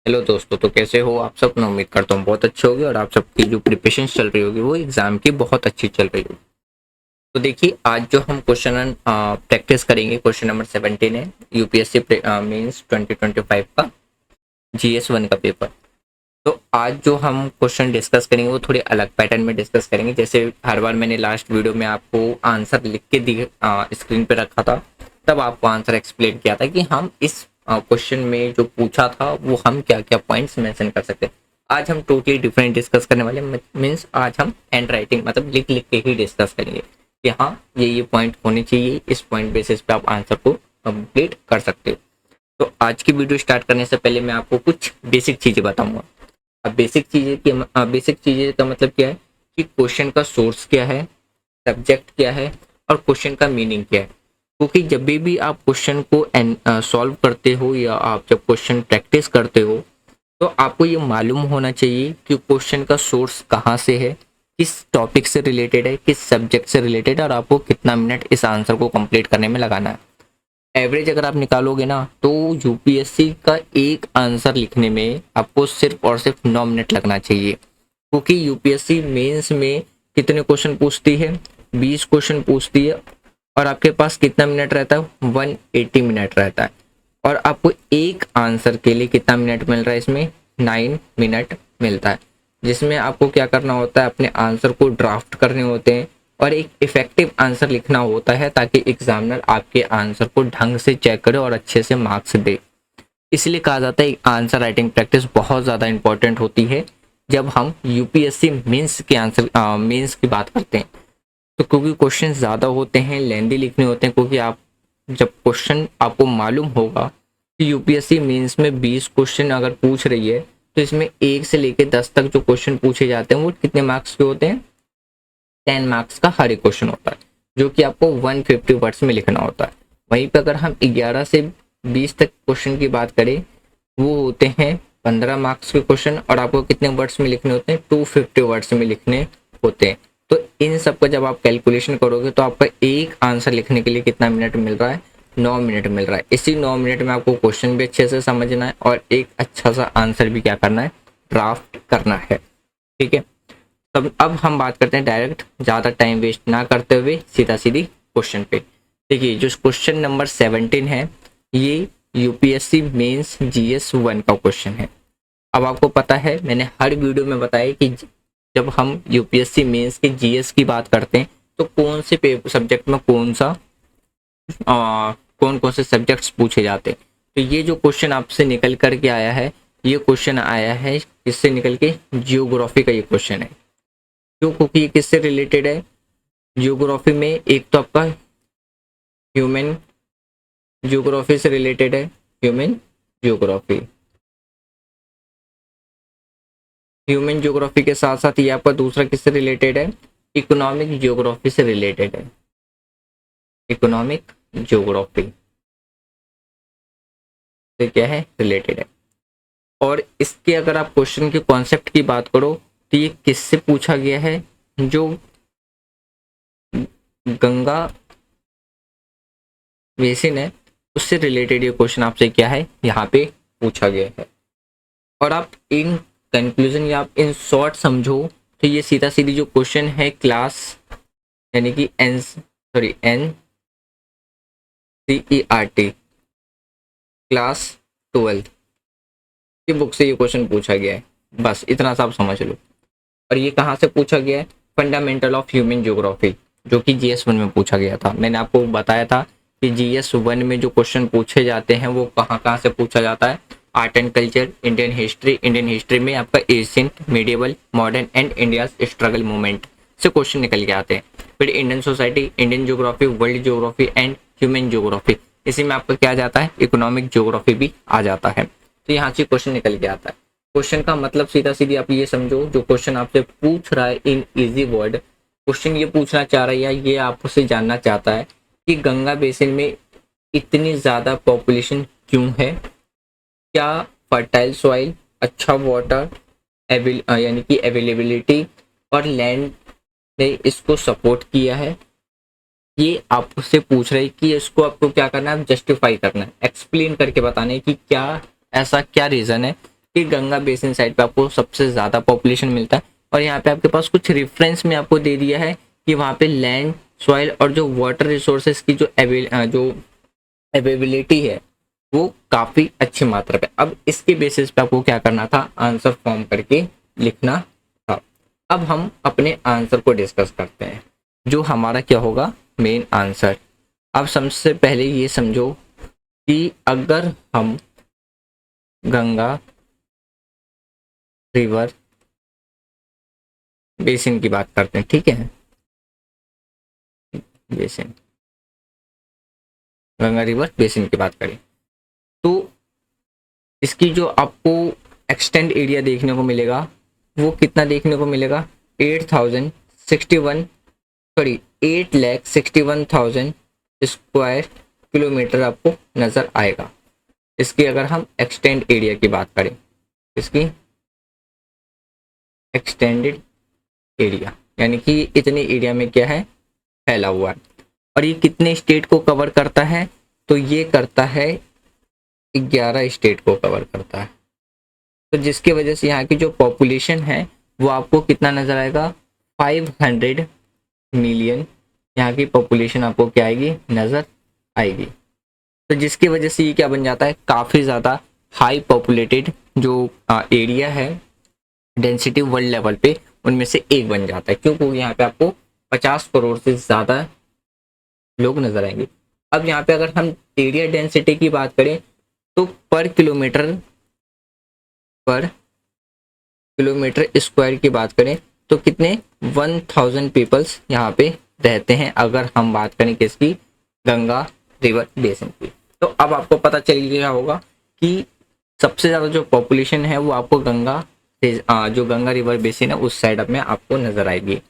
Hello दोस्तों, तो कैसे हो आप सब। मैं उम्मीद करता हूँ बहुत अच्छे होगी और आप सबकी जो प्रिपरेशन चल रही होगी वो एग्जाम की बहुत अच्छी चल रही होगी। तो देखिए, आज जो हम क्वेश्चन प्रैक्टिस करेंगे, क्वेश्चन नंबर 17 है यूपीएससी मेंस 2025 का GS1 का पेपर। तो आज जो हम क्वेश्चन डिस्कस करेंगे वो थोड़े अलग पैटर्न में डिस्कस करेंगे। जैसे हर बार मैंने लास्ट वीडियो में आपको आंसर लिख के दिए स्क्रीन पे रखा था, तब आपको आंसर एक्सप्लेन किया था कि हम इस क्वेश्चन में जो पूछा था वो हम क्या क्या पॉइंट्स मेंशन कर सकते हैं। आज हम टोटली डिफरेंट डिस्कस करने वाले, मीन्स आज हम हैंड राइटिंग मतलब लिख लिख के ही डिस्कस करेंगे कि हाँ ये पॉइंट होने चाहिए, इस पॉइंट बेसिस पे आप आंसर को कंप्लीट कर सकते हो। तो आज की वीडियो स्टार्ट करने से पहले मैं आपको कुछ बेसिक चीज़ें बताऊंगा। अब बेसिक चीजें का मतलब क्या है कि क्वेश्चन का सोर्स क्या है, सब्जेक्ट क्या है और क्वेश्चन का मीनिंग क्या है। क्योंकि जब भी आप क्वेश्चन को सॉल्व करते हो या आप जब क्वेश्चन प्रैक्टिस करते हो तो आपको ये मालूम होना चाहिए कि क्वेश्चन का सोर्स कहाँ से है, किस टॉपिक से रिलेटेड है, किस सब्जेक्ट से रिलेटेड है और आपको कितना मिनट इस आंसर को कंप्लीट करने में लगाना है। एवरेज अगर आप निकालोगे ना तो यूपीएससी का एक आंसर लिखने में आपको सिर्फ और सिर्फ 9 मिनट लगना चाहिए। क्योंकि यूपीएससी मेंस में कितने क्वेश्चन पूछती है, 20 क्वेश्चन पूछती है और आपके पास कितना मिनट रहता है, 180 मिनट रहता है। और आपको एक आंसर के लिए कितना मिनट मिल रहा है, इसमें 9 मिनट मिलता है। जिसमें आपको क्या करना होता है, अपने आंसर को ड्राफ्ट करने होते हैं और एक इफेक्टिव आंसर लिखना होता है ताकि एग्जामिनर आपके आंसर को ढंग से चेक करे और अच्छे से मार्क्स दे। इसलिए कहा जाता है आंसर राइटिंग प्रैक्टिस बहुत ज़्यादा इंपॉर्टेंट होती है जब हम यूपीएससी मेंस के मेंस की बात करते हैं। तो क्योंकि क्वेश्चन ज़्यादा होते हैं, लेंदी लिखने होते हैं, क्योंकि आप जब क्वेश्चन आपको मालूम होगा कि यूपीएससी मेंस में 20 क्वेश्चन अगर पूछ रही है तो इसमें 1 से लेकर 10 तक जो क्वेश्चन पूछे जाते हैं वो कितने मार्क्स के होते हैं, 10 मार्क्स का हर एक क्वेश्चन होता है, जो कि आपको 150 वर्ड्स में लिखना होता है। वहीं पर अगर हम 11 से 20 तक क्वेश्चन की बात करें, वो होते हैं 15 मार्क्स के क्वेश्चन और आपको कितने वर्ड्स में लिखने होते हैं, 250 वर्ड्स में लिखने होते हैं। तो इन सब का जब आप कैलकुलेशन करोगे तो आपका एक आंसर लिखने के लिए कितना मिनट मिल रहा है, 9 मिनट मिल रहा है। इसी 9 मिनट में आपको क्वेश्चन भी अच्छे से समझना है और एक अच्छा सा आंसर भी क्या करना है, ड्राफ्ट करना है। ठीक है, तब अब हम बात करते हैं डायरेक्ट, ज़्यादा टाइम वेस्ट ना करते हुए सीधा सीधी क्वेश्चन पे। देखिए, जो क्वेश्चन नंबर 17 है ये यूपीएससी मेंस GS1 का क्वेश्चन है। अब आपको पता है, मैंने हर वीडियो में बताया कि जब हम यूपीएससी मेंस के जीएस की बात करते हैं तो कौन से सब्जेक्ट में कौन कौन से सब्जेक्ट्स पूछे जाते हैं। तो ये जो क्वेश्चन आपसे निकल करके आया है, ये क्वेश्चन आया है इससे निकल के जियोग्राफी का ये क्वेश्चन है। क्यों? क्योंकि ये किससे रिलेटेड है, जियोग्राफी में एक तो आपका ह्यूमन जियोग्राफी से रिलेटेड है, ह्यूमन जियोग्राफी। ह्यूमन जियोग्राफी के साथ साथ ये आपका दूसरा किससे रिलेटेड है, इकोनॉमिक जियोग्राफी से रिलेटेड है। इकोनॉमिक जियोग्राफी से क्या है, रिलेटेड है। और इसके अगर आप क्वेश्चन के कॉन्सेप्ट की बात करो तो ये किससे पूछा गया है, जो गंगा बेसिन है उससे रिलेटेड ये क्वेश्चन आपसे क्या है, यहाँ पे पूछा गया है। और आप इन कंक्लूजन या आप इन शॉर्ट समझो तो ये सीधा सीधी जो क्वेश्चन है क्लास, यानी कि NCERT क्लास 12 की बुक से ये क्वेश्चन पूछा गया है। बस इतना सा आप समझ लो। और ये कहाँ से पूछा गया है, फंडामेंटल ऑफ ह्यूमन जियोग्राफी, जो कि GS1 में पूछा गया था। मैंने आपको बताया था कि GS1 में जो क्वेश्चन पूछे जाते हैं वो कहाँ कहाँ से पूछा जाता है, art and culture, Indian history में आपका ancient, medieval, modern and India struggle movement से क्वेश्चन निकल के आते हैं। फिर Indian society, Indian geography, world geography and human geography, इसी में आपका क्या जाता है, इकोनॉमिक ज्योग्राफी भी आ जाता है। तो यहाँ से क्वेश्चन निकल के आता है। क्वेश्चन का मतलब सीधा सीधी आप ये समझो, जो क्वेश्चन आपसे पूछ रहा है इन इजी वर्ड, क्वेश्चन ये पूछना चाह रहा है या ये आपसे जानना चाहता है कि गंगा बेसिन में इतनी ज़्यादा पॉपुलेशन क्यों है, क्या फर्टाइल सॉइल, अच्छा वाटर यानी कि अवेलेबिलिटी और लैंड ने इसको सपोर्ट किया है। ये आपसे पूछ रहे हैं कि इसको आपको क्या करना है, जस्टिफाई करना है, एक्सप्लेन करके बताना है कि क्या ऐसा क्या रीज़न है कि गंगा बेसिन साइड पे आपको सबसे ज़्यादा पॉपुलेशन मिलता है। और यहाँ पे आपके पास कुछ रेफरेंस में आपको दे दिया है कि वहाँ पे लैंड, सॉइल और जो वाटर रिसोर्सेज की जो अवेलेबिलिटी है वो काफ़ी अच्छी मात्रा पे। अब इसके बेसिस पे आपको क्या करना था, आंसर फॉर्म करके लिखना था। अब हम अपने आंसर को डिस्कस करते हैं, जो हमारा क्या होगा मेन आंसर। अब सबसे पहले ये समझो कि अगर हम गंगा रिवर बेसिन की बात करते हैं, ठीक है, बेसिन, गंगा रिवर बेसिन की बात करें तो इसकी जो आपको एक्सटेंड एरिया देखने को मिलेगा वो कितना देखने को मिलेगा, 8,61,000 स्क्वायर किलोमीटर आपको नजर आएगा। इसकी अगर हम एक्सटेंड एरिया की बात करें, इसकी एक्सटेंडेड एरिया यानी कि इतने एरिया में क्या है फैला हुआ है। और ये कितने स्टेट को कवर करता है, तो ये करता है 11 स्टेट को कवर करता है। तो जिसकी वजह से यहाँ की जो पॉपुलेशन है वो आपको कितना नजर आएगा, 500 मिलियन यहाँ की पॉपुलेशन आपको क्या आएगी, नजर आएगी। तो जिसकी वजह से ये क्या बन जाता है, काफ़ी ज़्यादा हाई पॉपुलेटेड जो एरिया है डेंसिटी वर्ल्ड लेवल पे उनमें से एक बन जाता है, क्योंकि यहाँ पे आपको 50 करोड़ से ज़्यादा लोग नजर आएंगे। अब यहाँ पे अगर हम एरिया डेंसिटी की बात करें तो पर किलोमीटर स्क्वायर की बात करें तो कितने 1000 पीपल्स यहाँ पे रहते हैं, अगर हम बात करें किसकी, गंगा रिवर बेसिन की। तो अब आपको पता चल गया होगा कि सबसे ज़्यादा जो पॉपुलेशन है वो आपको जो गंगा रिवर बेसिन है उस साइड में आपको नजर आएगी।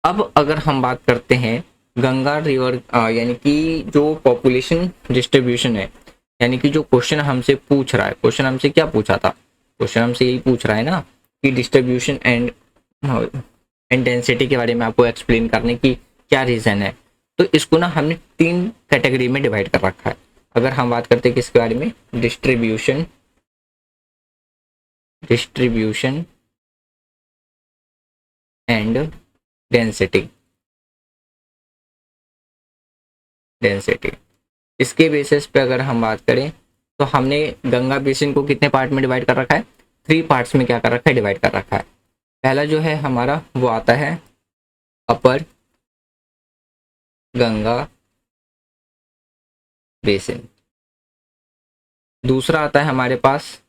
अब अगर हम बात करते हैं गंगा रिवर यानी कि जो पॉपुलेशन डिस्ट्रीब्यूशन है, यानी कि जो क्वेश्चन हमसे पूछ रहा है, क्वेश्चन हमसे क्या पूछा था, क्वेश्चन हमसे यही पूछ रहा है ना कि डिस्ट्रीब्यूशन एंड डेंसिटी के बारे में आपको एक्सप्लेन करने की क्या रीज़न है। तो इसको ना हमने 3 कैटेगरी में डिवाइड कर रखा है। अगर हम बात करते हैं किसके बारे में, डिस्ट्रीब्यूशन एंड डेंसिटी। इसके बेसिस पे अगर हम बात करें तो हमने गंगा बेसिन को कितने पार्ट में डिवाइड कर रखा है, 3 पार्ट्स में क्या कर रखा है, डिवाइड कर रखा है। पहला जो है हमारा वो आता है अपर गंगा बेसिन, दूसरा आता है हमारे पास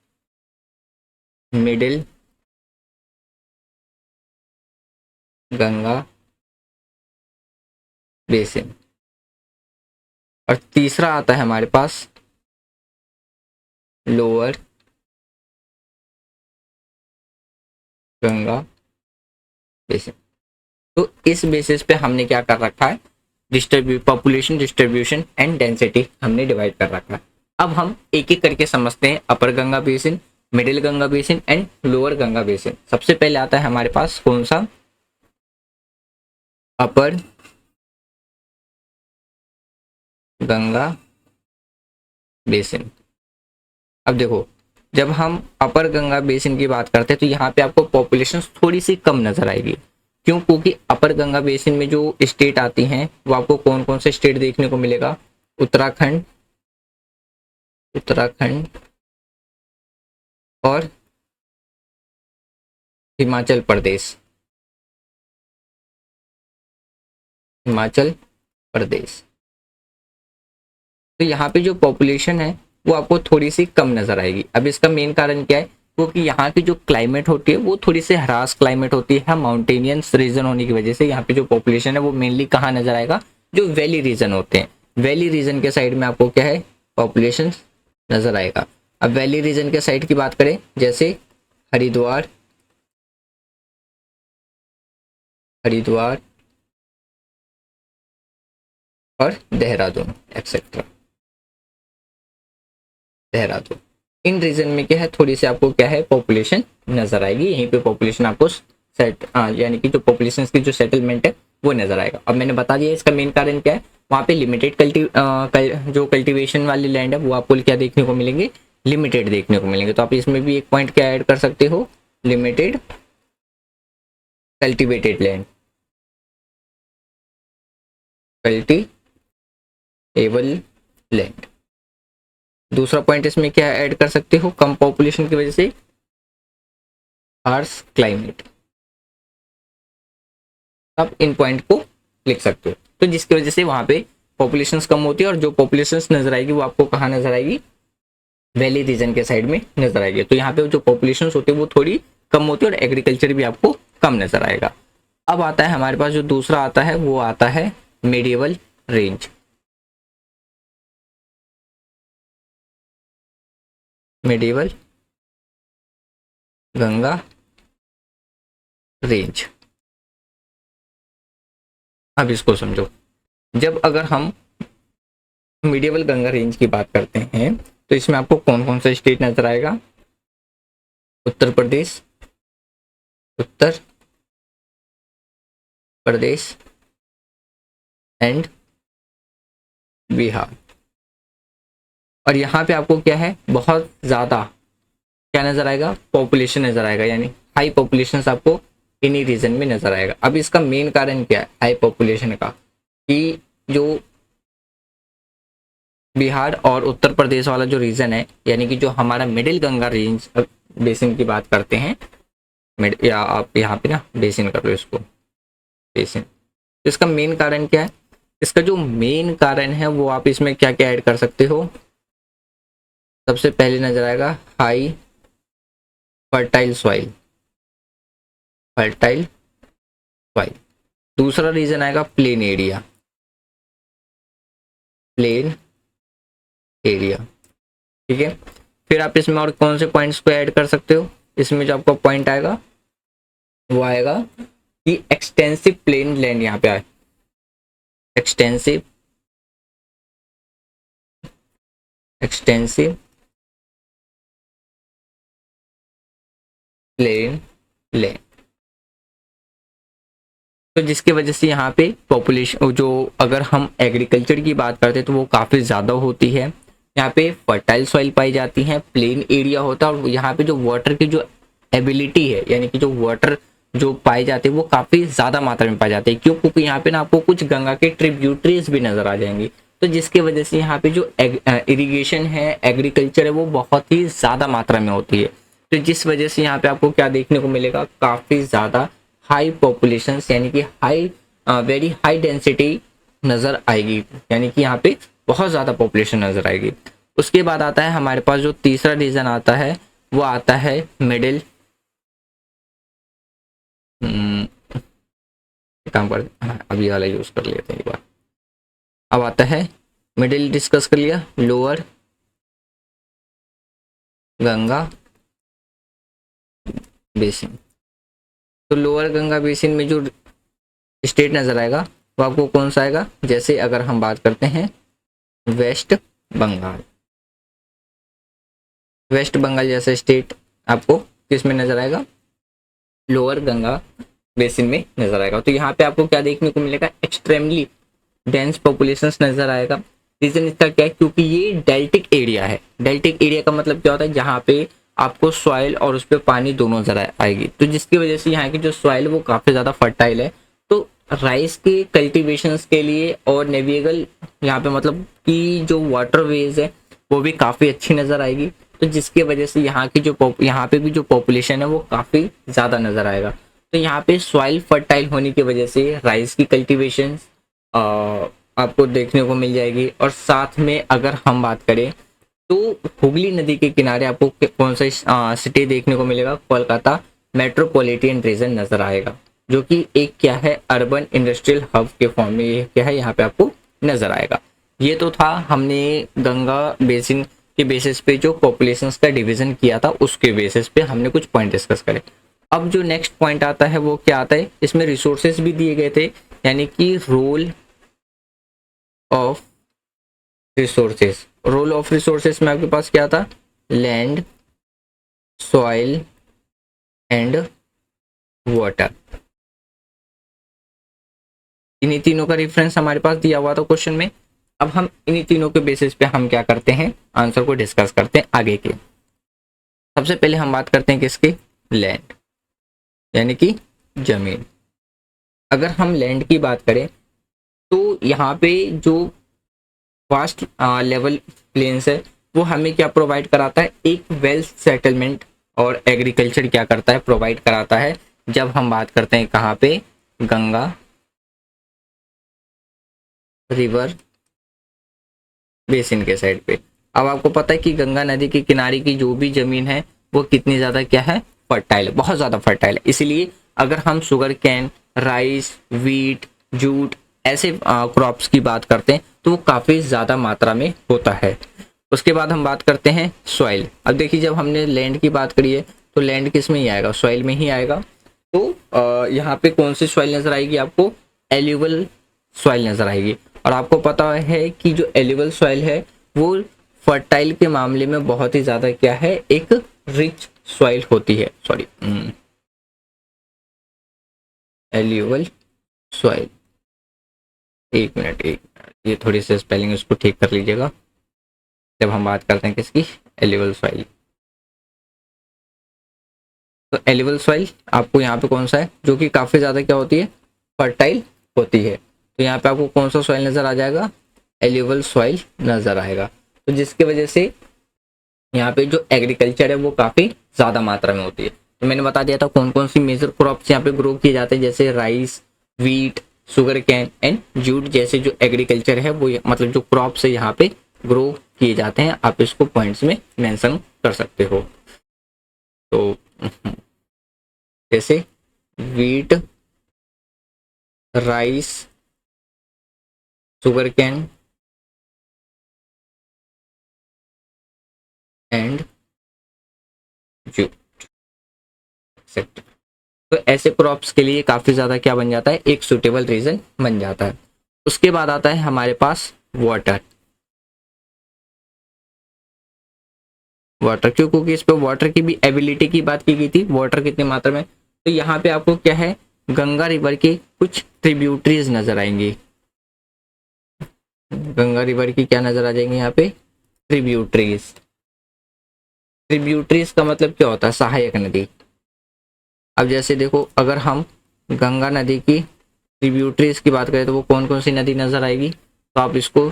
मिडिल गंगा बेसिन, और तीसरा आता है हमारे पास लोअर गंगा बेसिन। तो इस बेसिस पे हमने क्या कर रखा है, पॉपुलेशन डिस्ट्रीब्यूशन एंड डेंसिटी हमने डिवाइड कर रखा है। अब हम एक एक करके समझते हैं, upper Ganga basin, middle Ganga basin and lower Ganga basin. सबसे पहले आता है हमारे पास कौन सा, अपर गंगा बेसिन। अब देखो जब हम अपर गंगा बेसिन की बात करते हैं तो यहाँ पे आपको पॉपुलेशन थोड़ी सी कम नजर आएगी। क्यों, क्योंकि अपर गंगा बेसिन में जो स्टेट आती हैं वो आपको कौन कौन से स्टेट देखने को मिलेगा, उत्तराखंड और हिमाचल प्रदेश। तो यहाँ पे जो पॉपुलेशन है वो आपको थोड़ी सी कम नजर आएगी। अब इसका मेन कारण क्या है, क्योंकि यहाँ की जो क्लाइमेट होती है वो थोड़ी सी हरास क्लाइमेट होती है। माउंटेनियस रीजन होने की वजह से यहाँ पे जो पॉपुलेशन है वो मेनली कहाँ नजर आएगा, जो वैली रीजन होते हैं, वैली रीजन के साइड में आपको क्या है, पॉपुलेशन नजर आएगा। अब वैली रीजन के साइड की बात करें, जैसे हरिद्वार और देहरादून एक्सेट्रा, इन रीजन में क्या है, थोड़ी सी आपको क्या है पॉपुलेशन नजर आएगी। यहीं पे पॉपुलेशन आपको यानी कि जो पॉपुलेशन की जो सेटलमेंट है वो नजर आएगा। अब मैंने बता दिया इसका मेन कारण क्या है, वहाँ पे लिमिटेड जो कल्टीवेशन वाली लैंड है वो आपको क्या देखने को मिलेंगे, लिमिटेड देखने को मिलेंगे। तो आप इसमें भी एक पॉइंट क्या ऐड कर सकते हो, limited cultivated land, cultivable land. दूसरा पॉइंट इसमें क्या ऐड कर सकते हो, कम पॉपुलेशन की वजह से हार्श क्लाइमेट। आप इन पॉइंट को लिख सकते हो। तो जिसकी वजह से वहां पे पॉपुलेशन कम होती है और जो पॉपुलेशन नजर आएगी वो आपको कहाँ नजर आएगी, वैली रीजन के साइड में नजर आएगी। तो यहाँ पे जो पॉपुलेशन होती है वो थोड़ी कम होती है और एग्रीकल्चर भी आपको कम नजर आएगा। अब आता है हमारे पास जो दूसरा आता है वो आता है medieval range. Medieval Ganga range. अब इसको समझो, जब अगर हम मेडिएवल गंगा रेंज की बात करते हैं तो इसमें आपको कौन कौन सा स्टेट नजर आएगा, उत्तर प्रदेश, उत्तर प्रदेश एंड बिहार। और यहाँ पे आपको क्या है, बहुत ज़्यादा क्या नज़र आएगा, पॉपुलेशन नज़र आएगा, यानी हाई पॉपुलेशन आपको इन्हीं रीजन में नज़र आएगा। अब इसका मेन कारण क्या है हाई पॉपुलेशन का, कि जो बिहार और उत्तर प्रदेश वाला जो रीजन है, यानी कि जो हमारा मिडिल गंगा रेंज बेसिन की बात करते हैं, या आप यहाँ पे ना बेसिन कर लो इसको, बेसिन। तो इसका मेन कारण क्या है, इसका जो मेन कारण है वो आप इसमें क्या क्या ऐड कर सकते हो। सबसे पहले नजर आएगा high fertile soil, fertile soil. दूसरा रीजन आएगा प्लेन एरिया, प्लेन एरिया, ठीक है। फिर आप इसमें और कौन से पॉइंट्स को ऐड कर सकते हो, इसमें जो आपका पॉइंट आएगा वो आएगा कि एक्सटेंसिव प्लेन लैंड यहाँ पे आए, एक्सटेंसिव प्लेन लैंड। तो जिसकी वजह से यहाँ पे पॉपुलेशन जो, अगर हम एग्रीकल्चर की बात करते हैं तो वो काफ़ी ज़्यादा होती है। यहाँ पे फर्टाइल सॉइल पाई जाती है, प्लेन एरिया होता है, और यहाँ पे जो वाटर की जो एबिलिटी है, यानी कि जो वाटर जो पाए जाते हैं वो काफ़ी ज़्यादा मात्रा में पाए जाते हैं। क्यों, क्योंकि यहाँ पे ना आपको कुछ गंगा के ट्रिब्यूटरीज भी नज़र आ जाएंगी। तो जिसकी वजह से यहाँ पे जो इरिगेशन है, एग्रीकल्चर है, वो बहुत ही ज़्यादा मात्रा में होती है। तो जिस वजह से यहाँ पे आपको क्या देखने को मिलेगा, काफ़ी ज़्यादा हाई पॉपुलेशन, यानी कि हाई वेरी हाई डेंसिटी नज़र आएगी, यानी कि यहाँ पे बहुत ज़्यादा पॉपुलेशन नज़र आएगी। उसके बाद आता है हमारे पास जो तीसरा रीज़न आता है वो आता है मिडिल, काम कर, अभी वाला यूज़ कर लेते हैं एक बार। अब आता है मिडिल, डिस्कस कर लिया, लोअर गंगा बेसिन। तो लोअर गंगा बेसिन में जो स्टेट नज़र आएगा वो आपको कौन सा आएगा, जैसे अगर हम बात करते हैं वेस्ट बंगाल, वेस्ट बंगाल जैसा स्टेट आपको किस में नजर आएगा, लोअर गंगा बेसिन में नजर आएगा। तो यहाँ पे आपको क्या देखने को मिलेगा, एक्सट्रीमली डेंस पॉपुलेशन नजर आएगा। रीजन इसका क्या है, क्योंकि ये डेल्टिक एरिया है। डेल्टिक एरिया का मतलब क्या होता है, जहाँ पे आपको सॉइल और उस पर पानी दोनों नजर आएगी। तो जिसकी वजह से यहाँ की जो सॉइल वो काफी ज्यादा फर्टाइल है। तो राइस के कल्टीवेशन के लिए और नेविगेबल यहाँ पे मतलब कि जो वाटर वेज है वो भी काफी अच्छी नजर आएगी। तो जिसकी वजह से यहाँ की जो यहाँ पे भी जो पॉपुलेशन है वो काफी ज्यादा नजर आएगा। तो यहाँ पे सॉइल फर्टाइल होने की वजह से राइस की कल्टीवेशन आपको देखने को मिल जाएगी। और साथ में अगर हम बात करें तो हुगली नदी के किनारे आपको कौन सा सिटी देखने को मिलेगा, कोलकाता मेट्रोपॉलिटन रीजन नजर आएगा, जो कि एक क्या है, अर्बन इंडस्ट्रियल हब के फॉर्म में ये क्या है यहाँ पे आपको नजर आएगा। ये तो था, हमने गंगा बेसिन के बेसिस पे जो पॉपुलेशंस का डिवीजन किया था उसके बेसिस पे हमने कुछ पॉइंट डिस्कस करे। अब जो नेक्स्ट पॉइंट आता है वो क्या आता है, इसमें रिसोर्सेज भी दिए गए थे, यानी कि role of resources. Role of resources में आपके पास क्या था, लैंड, सॉइल एंड वाटर। इन्हीं तीनों का रेफरेंस हमारे पास दिया हुआ था क्वेश्चन में। अब हम इन्हीं तीनों के बेसिस पे हम क्या करते हैं, आंसर को डिस्कस करते हैं आगे के। सबसे पहले हम बात करते हैं किसकी, लैंड, यानी कि जमीन। अगर हम लैंड की बात करें तो यहाँ पे जो वास्ट लेवल प्लेन्स है वो हमें क्या प्रोवाइड कराता है, एक वेल सेटलमेंट और एग्रीकल्चर क्या करता है, प्रोवाइड कराता है। जब हम बात करते हैं कहाँ पे, गंगा रिवर बेसिन के साइड पे। अब आपको पता है कि गंगा नदी के किनारे की जो भी जमीन है वो कितनी ज़्यादा क्या है, फर्टाइल है, बहुत ज़्यादा फर्टाइल है। इसलिए अगर हम sugar cane, rice, wheat, jute ऐसे क्रॉप्स की बात करते हैं तो वो काफ़ी ज़्यादा मात्रा में होता है। उसके बाद हम बात करते हैं सॉइल। अब देखिए जब हमने लैंड की बात करी है तो लैंड किस में ही आएगा, सॉइल में ही आएगा। तो यहाँ पे कौन सी सॉइल नज़र आएगी आपको, एल्यूवल सॉइल नज़र आएगी। और आपको पता है कि जो एल्यूवल सॉइल है वो फर्टाइल के मामले में बहुत ही ज़्यादा क्या है, एक रिच सॉइल होती है। सॉरी, एल्यूवल सॉइल, एक मिनट, ये थोड़ी सी स्पेलिंग उसको ठीक कर लीजिएगा जब हम बात करते हैं किसकी, एल्यूवल सॉइल। तो एल्यूवल सॉइल आपको यहाँ पे कौन सा है, जो कि काफ़ी ज़्यादा क्या होती है, फर्टाइल होती है। तो यहाँ पे आपको कौन सा सॉइल नज़र आ जाएगा, एल्यूवल सॉइल नज़र आएगा। तो जिसकी वजह से यहाँ पे जो एग्रीकल्चर है वो काफ़ी ज़्यादा मात्रा में होती है। तो मैंने बता दिया था कौन कौन सी मेजर क्रॉप्स यहाँ पे ग्रो किए जाते हैं, जैसे rice, wheat, sugar cane and jute जैसे जो एग्रीकल्चर है वो मतलब जो क्रॉप्स है यहाँ पे ग्रो किए जाते हैं। आप इसको पॉइंट्स में मेंशन कर सकते हो। तो जैसे wheat, rice, sugar cane and jute, तो ऐसे क्रॉप्स के लिए काफ़ी ज़्यादा क्या बन जाता है, एक सुटेबल रीजन बन जाता है। उसके बाद आता है हमारे पास वाटर। वाटर क्यों, क्योंकि इस पे वाटर की भी एबिलिटी की बात की गई थी, वाटर कितनी मात्रा में। तो यहाँ पे आपको क्या है, गंगा रिवर के कुछ ट्रिब्यूटरीज नजर आएंगी। गंगा रिवर की क्या नजर आ जाएंगी यहाँ पे, ट्रिब्यूटरीज। ट्रिब्यूटरीज का मतलब क्या होता है, सहायक नदी। अब जैसे देखो अगर हम गंगा नदी की ट्रिब्यूटरीज की बात करें तो वो कौन कौन सी नदी नजर आएगी, तो आप इसको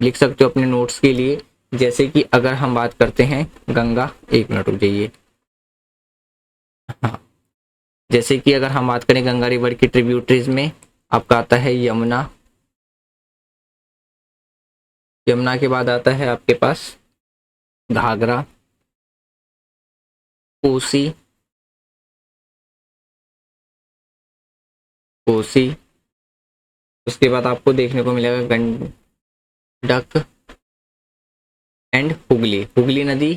लिख सकते हो अपने नोट्स के लिए। जैसे कि अगर हम बात करते हैं गंगा, एक मिनट रुक जाइए, हाँ, जैसे कि अगर हम बात करें गंगा रिवर की ट्रिब्यूटरीज में आपका आता है यमुना। यमुना के बाद आता है आपके पास घाघरा, कोसी, कोसी। उसके बाद आपको देखने को मिलेगा गंडक एंड हुगली। हुगली नदी,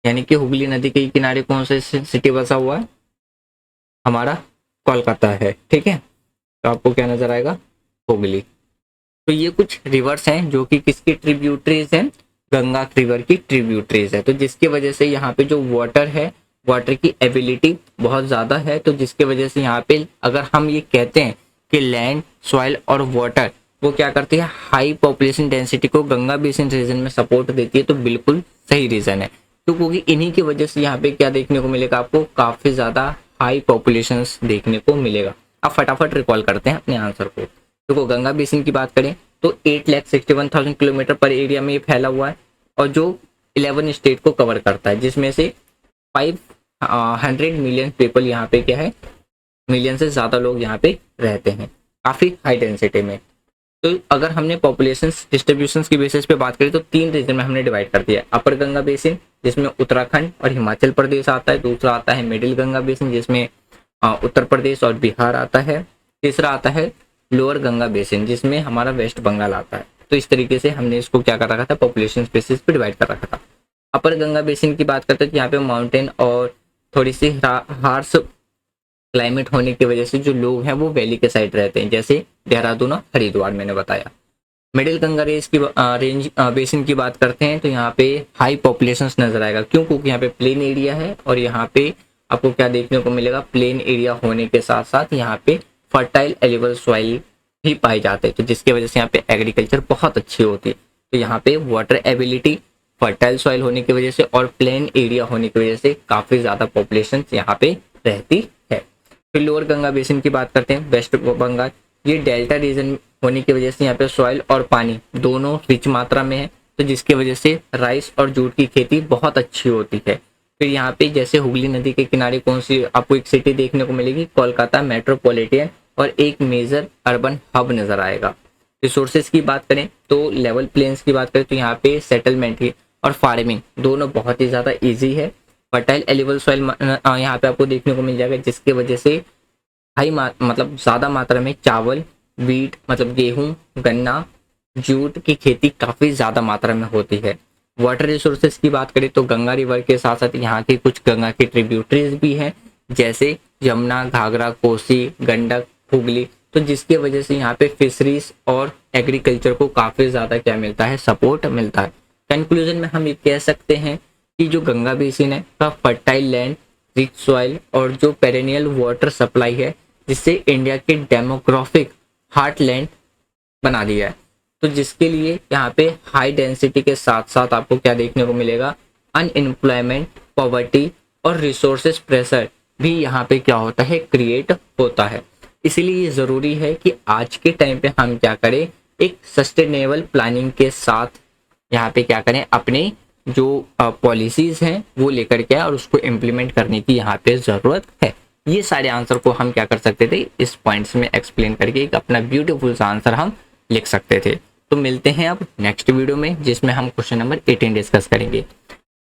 यानी कि हुगली नदी के किनारे कौन सा सिटी बसा हुआ है, हमारा कोलकाता है, ठीक है। तो आपको क्या नजर आएगा, हुगली। तो ये कुछ रिवर्स हैं जो कि किसकी ट्रिब्यूटरीज हैं, गंगा रिवर की ट्रिब्यूटरीज है। तो जिसकी वजह से यहाँ पे जो वाटर है, वाटर की एबिलिटी बहुत ज़्यादा है। तो जिसकी वजह से यहाँ पे अगर हम ये कहते हैं कि लैंड, सॉइल और वाटर वो क्या करती है, हाई पॉपुलेशन डेंसिटी को गंगा बेसिन रीजन में सपोर्ट देती है, तो बिल्कुल सही रीज़न है। तो क्योंकि इन्हीं की वजह से यहाँ पे क्या देखने को मिलेगा, आपको काफ़ी ज़्यादा हाई पॉपुलेशन देखने को मिलेगा। अब फटाफट रिकॉल करते हैं अपने आंसर को। देखो गंगा बेसिन की बात करें तो 8,61,000 किलोमीटर पर एरिया में ये फैला हुआ है और जो 11 स्टेट को कवर करता है, जिसमें से 500 मिलियन पीपल यहाँ पे क्या है, मिलियन से ज़्यादा लोग यहाँ पे रहते हैं, काफ़ी हाई डेंसिटी में। तो अगर हमने पॉपुलेशन डिस्ट्रीब्यूशन की बेसिस पे बात करी तो 3 रीजन में हमने डिवाइड कर दिया। अपर गंगा बेसिन जिसमें उत्तराखंड और हिमाचल प्रदेश आता है, दूसरा आता है मिडिल गंगा बेसिन जिसमें उत्तर प्रदेश और बिहार आता है, तीसरा आता है लोअर गंगा बेसिन जिसमें हमारा वेस्ट बंगाल आता है। तो इस तरीके से हमने इसको क्या कर रखा था, पॉपुलेशन बेसिस पे डिवाइड कर रखा था। अपर गंगा बेसिन की बात करते हैं तो यहाँ पे माउंटेन और थोड़ी सी हार्श क्लाइमेट होने की वजह से जो लोग हैं वो वैली के साइड रहते हैं, जैसे देहरादून और हरिद्वार मैंने बताया। मिडिल गंगा रेंज बेसिन की बात करते हैं तो यहाँ पे हाई पॉपुलेशन नजर आएगा। क्यों, क्योंकि यहाँ पे प्लेन एरिया है और यहाँ पे आपको क्या देखने को मिलेगा, प्लेन एरिया होने के साथ साथ यहाँ पे फर्टाइल एलिवल सॉइल भी पाए जाते हैं, तो जिसकी वजह से यहाँ पे एग्रीकल्चर बहुत अच्छी होती है। तो यहाँ पे वाटर एबिलिटी, फर्टाइल सॉइल होने की वजह से और प्लेन एरिया होने की वजह से काफ़ी ज़्यादा पॉपुलेशन यहाँ पे रहती है। फिर लोअर गंगा बेसिन की बात करते हैं, वेस्ट बंगाल, ये डेल्टा रीजन होने की वजह से यहाँ पे सॉइल और पानी दोनों रिच मात्रा में है, तो जिसकी वजह से राइस और जूट की खेती बहुत अच्छी होती है। फिर यहाँ पे जैसे हुगली नदी के किनारे कौन सी आपको एक सिटी देखने को मिलेगी, कोलकाता मेट्रोपॉलिटन, और एक मेजर अर्बन हब नजर आएगा। रिसोर्सेज की बात करें तो लेवल प्लेन्स की बात करें तो यहाँ पे सेटलमेंट ही और फार्मिंग दोनों बहुत ही ज़्यादा ईजी है। फर्टाइल एलिबल सॉइल यहाँ पे आपको देखने को मिल जाएगा, जिसकी वजह से मतलब ज़्यादा मात्रा में चावल, वीट मतलब गेहूं, गन्ना, जूट की खेती काफ़ी ज़्यादा मात्रा में होती है। वाटर रिसोर्सेज की बात करें तो गंगा रिवर के साथ साथ यहाँ की कुछ गंगा की ट्रिब्यूटरीज भी हैं, जैसे यमुना, घाघरा, कोसी, गंडक, हुगली, तो जिसकी वजह से यहाँ पे फिशरीज और एग्रीकल्चर को काफ़ी ज़्यादा क्या मिलता है, सपोर्ट मिलता है। कंक्लूजन में हम ये कह सकते हैं कि जो गंगा बेसिन है का फर्टाइल लैंड, रिच सॉइल और जो पेरेनियल वाटर सप्लाई है, जिससे इंडिया के डेमोग्राफिक हार्टलैंड बना दिया है। तो जिसके लिए यहाँ पे हाई डेंसिटी के साथ साथ आपको क्या देखने को मिलेगा, अनएम्प्लॉयमेंट, पॉवर्टी और रिसोर्सेज प्रेशर भी यहाँ पे क्या होता है, क्रिएट होता है। इसीलिए ये ज़रूरी है कि आज के टाइम पे हम क्या करें, एक सस्टेनेबल प्लानिंग के साथ यहाँ पे क्या करें, अपने जो पॉलिसीज़ हैं वो लेकर के और उसको इम्प्लीमेंट करने की यहाँ पे ज़रूरत है। ये सारे आंसर को हम क्या कर सकते थे, इस पॉइंट्स में एक्सप्लेन करके एक अपना ब्यूटीफुल सा आंसर हम लिख सकते थे। तो मिलते हैं अब नेक्स्ट वीडियो में, जिसमें हम क्वेश्चन नंबर 18 डिस्कस करेंगे।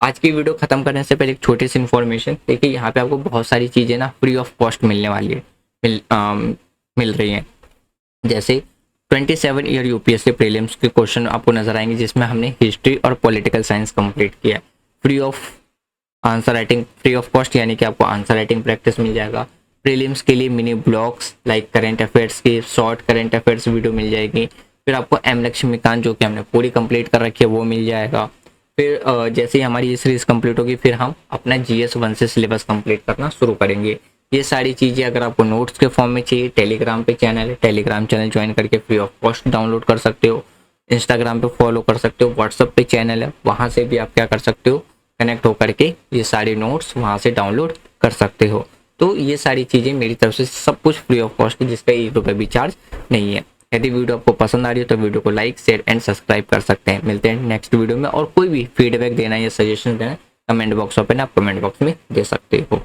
आज की वीडियो खत्म करने से पहले एक छोटी सी इन्फॉर्मेशन, देखिए यहाँ पे आपको बहुत सारी चीज़ें ना फ्री ऑफ कॉस्ट मिलने वाली है, मिल रही हैं। जैसे 27 ईयर यूपीएससी प्रीलिम्स के क्वेश्चन आपको नजर आएंगे, जिसमें हमने हिस्ट्री और पॉलिटिकल साइंस कंप्लीट किया है। Free of answer writing, free of cost, यानी कि आपको आंसर राइटिंग प्रैक्टिस मिल जाएगा। प्रीलिम्स के लिए mini blogs like current affairs की शॉर्ट करंट अफेयर्स वीडियो मिल जाएगी। फिर आपको एम लक्ष्मीकांत जो कि हमने पूरी कंप्लीट कर रखी है वो मिल जाएगा। फिर जैसे ही हमारी ये सीरीज कंप्लीट होगी, फिर हम अपना GS 1 से सिलेबस कंप्लीट करना शुरू करेंगे। ये सारी चीज़ें अगर आपको नोट्स के फॉर्म में चाहिए, टेलीग्राम पे चैनल है, टेलीग्राम चैनल ज्वाइन करके फ्री ऑफ कॉस्ट डाउनलोड कर सकते हो। इंस्टाग्राम पे फॉलो कर सकते हो, व्हाट्सअप पे चैनल है, वहाँ से भी आप क्या कर सकते हो, कनेक्ट होकर के ये सारे नोट्स वहाँ से डाउनलोड कर सकते हो। तो ये सारी चीज़ें मेरी तरफ से सब कुछ फ्री ऑफ कॉस्ट है, जिसका 1 रुपये भी चार्ज नहीं है। यदि वीडियो आपको पसंद आ रही हो तो वीडियो को लाइक, शेयर एंड सब्सक्राइब कर सकते हैं। मिलते हैं नेक्स्ट वीडियो में, और कोई भी फीडबैक देना या सजेशन देना कमेंट बॉक्स ओपन है, आप कमेंट बॉक्स में दे सकते हो।